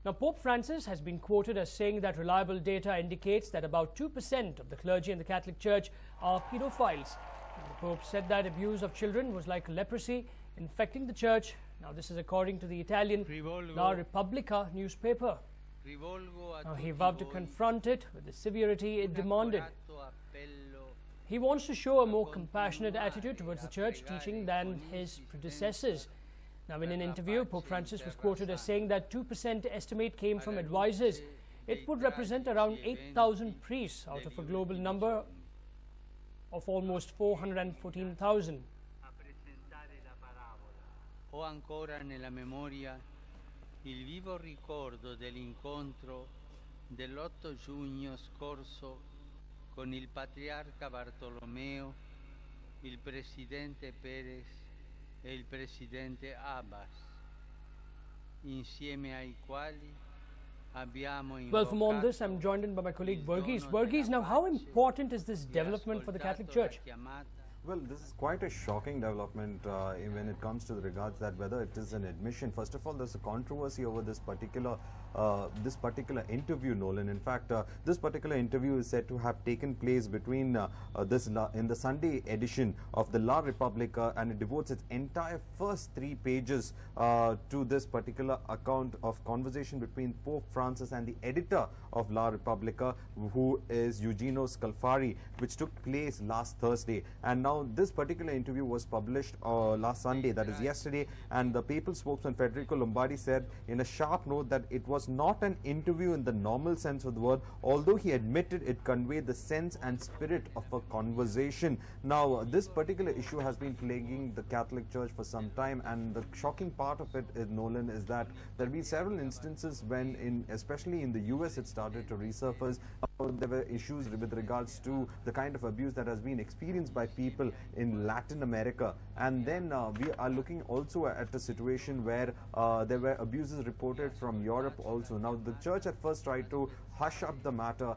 Now, Pope Francis has been quoted as saying that reliable data indicates that about 2% of the clergy in the Catholic Church are pedophiles. The Pope said that abuse of children was like leprosy infecting the church. Now, this is according to the Italian La Repubblica newspaper. Now, he vowed to confront it with the severity it demanded. He wants to show a more compassionate attitude towards the church teaching than his predecessors. Now, in an interview, Pope Francis was quoted as saying that 2% estimate came from advisors. It would represent around 8,000 priests out of a global number of almost 414,000. Ho ancora nella memoria il vivo ricordo dell'incontro dell'8 giugno scorso con il patriarca Bartolomeo, il presidente Perez e il presidente Abbas, insieme ai quali abbiamo invocato. Well, from all this, I'm joined in by my colleague Verghese. Verghese, now how important is this development for the Catholic Church? Well, this is quite a shocking development when it comes to the regards that whether it is an admission. First of all, there's a controversy over this particular interview, Nolan. In fact, this particular interview is said to have taken place between in the Sunday edition of the La Repubblica, and it devotes its entire first 3 pages to this particular account of conversation between Pope Francis and the editor of La Repubblica, who is Eugenio Scalfari, which took place last Thursday. And now this particular interview was published last Sunday, that is yesterday, and the papal spokesman Federico Lombardi said in a sharp note that it was not an interview in the normal sense of the word, although he admitted it conveyed the sense and spirit of a conversation. Now, this particular issue has been plaguing the Catholic Church for some time, and the shocking part of it, Nolan, is that there have been several instances when, especially in the US, it started to resurface. There were issues with regards to the kind of abuse that has been experienced by people in Latin America, and then we are looking also at a situation where there were abuses reported from Europe also. Now, the church at first tried to hush up the matter.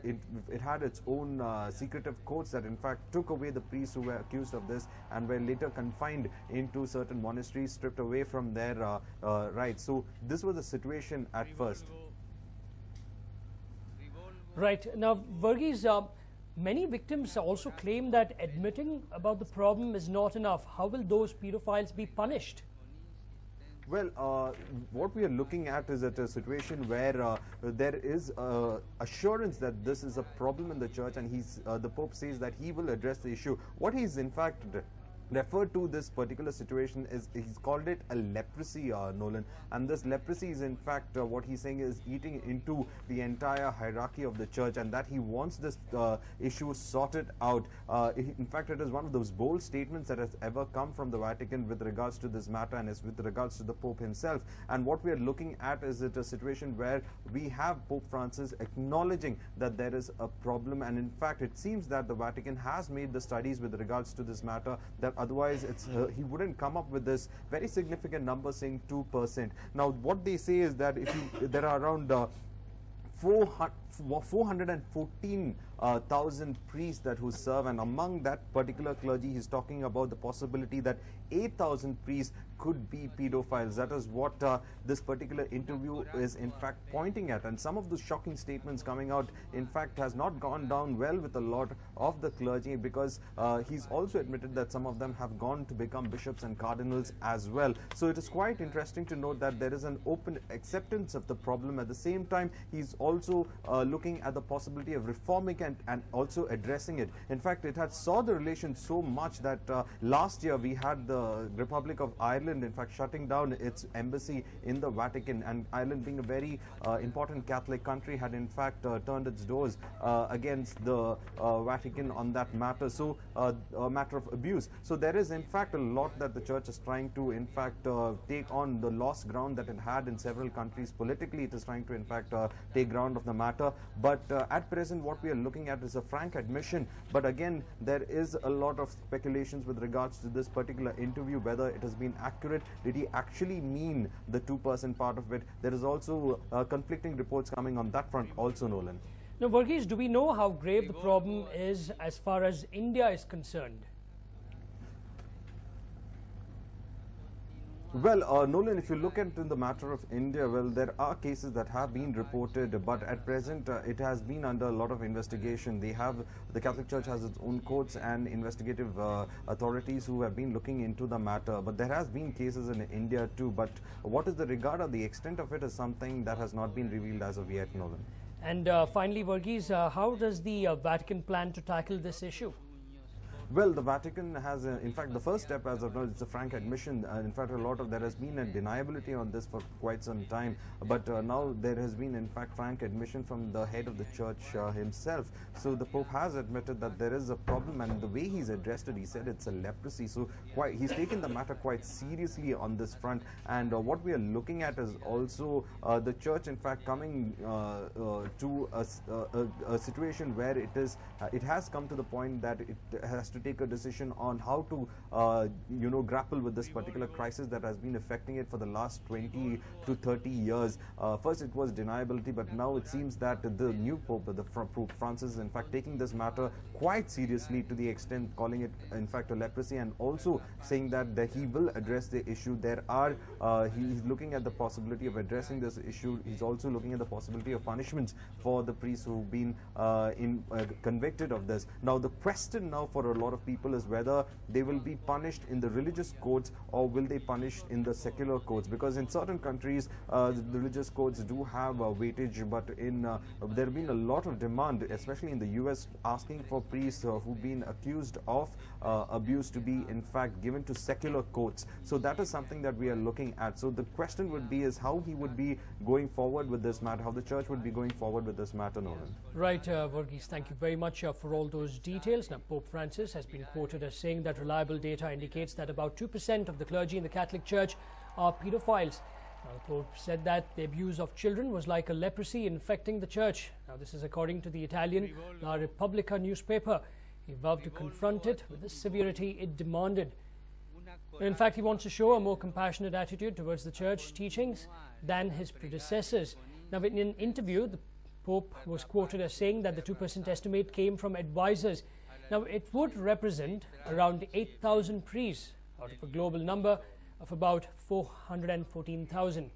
It had its own secretive courts that in fact took away the priests who were accused of this and were later confined into certain monasteries, stripped away from their rights. So this was the situation at first. Right. Now, Verghese, many victims also claim that admitting about the problem is not enough. How will those pedophiles be punished? Well, what we are looking at is at a situation where there is assurance that this is a problem in the church, and the Pope says that he will address the issue. What he's in fact referred to this particular situation is, he's called it a leprosy, Nolan, and this leprosy is in fact what he's saying is eating into the entire hierarchy of the church, and that he wants this issue sorted out. In fact, it is one of those bold statements that has ever come from the Vatican with regards to this matter, and is with regards to the Pope himself. And what we are looking at is a situation where we have Pope Francis acknowledging that there is a problem, and in fact it seems that the Vatican has made the studies with regards to this matter, that otherwise he wouldn't come up with this very significant number saying 2%. Now, what they say is that there are around 414,000 priests who serve, and among that particular clergy, he's talking about the possibility that 8,000 priests could be pedophiles. That is what this particular interview is in fact pointing at, and some of the shocking statements coming out in fact has not gone down well with a lot of the clergy, because he's also admitted that some of them have gone to become bishops and cardinals as well. So it is quite interesting to note that there is an open acceptance of the problem. At the same time, he's also looking at the possibility of reforming and also addressing it. In fact, it had saw the relation so much that last year we had the Republic of Ireland in fact shutting down its embassy in the Vatican, and Ireland, being a very important Catholic country, had in fact turned its doors against the Vatican on that matter, so a matter of abuse. So there is in fact a lot that the church is trying to in fact take on the lost ground that it had in several countries. Politically, it is trying to in fact take ground of the matter, but at present what we are looking at is a frank admission. But again, there is a lot of speculations with regards to this particular interview, whether it has been accurate. Did he actually mean the 2% part of it? There is also conflicting reports coming on that front also, Nolan. Now, Verghese, do we know how grave the problem is as far as India is concerned? Well, Nolan, if you look at in the matter of India, well, there are cases that have been reported, but at present it has been under a lot of investigation. The Catholic Church has its own courts and investigative authorities who have been looking into the matter. But there has been cases in India too. But what is the regard or the extent of it is something that has not been revealed as of yet, Nolan. And finally, Varghese, how does the Vatican plan to tackle this issue? Well, the Vatican has, in fact, the first step as of now, it's a frank admission. In fact, there has been a deniability on this for quite some time. But now there has been, in fact, frank admission from the head of the church himself. So the Pope has admitted that there is a problem, and the way he's addressed it, he said it's a leprosy. So he's taken the matter quite seriously on this front. And what we are looking at is also the church, in fact, coming to a situation where it has come to the point that it has to take a decision on how to grapple with this particular crisis that has been affecting it for the last 20 to 30 years. First it was deniability, but now it seems that the new Pope, Pope Francis, is in fact taking this matter quite seriously, to the extent calling it in fact a leprosy, and also saying that he will address the issue. He's looking at the possibility of addressing this issue. He's also looking at the possibility of punishments for the priests who've been convicted of this. Now the question now for a lot of people is whether they will be punished in the religious courts or will they punish in the secular courts, because in certain countries the religious courts do have weightage, but there have been a lot of demand, especially in the US, asking for priests who've been accused of abuse to be in fact given to secular courts. So that is something that we are looking at. So the question would be is how he would be going forward with this matter, how the church would be going forward with this matter, Nolan. Right, Varghese, thank you very much for all those details. Now, Pope Francis has been quoted as saying that reliable data indicates that about 2% of the clergy in the Catholic Church are paedophiles. Now, the Pope said that the abuse of children was like a leprosy infecting the church. Now, this is according to the Italian La Repubblica newspaper. He vowed to confront it with the severity it demanded. In fact, he wants to show a more compassionate attitude towards the church teachings than his predecessors. Now, in an interview, the Pope was quoted as saying that the 2% estimate came from advisors. Now, it would represent around 8,000 priests out of a global number of about 414,000.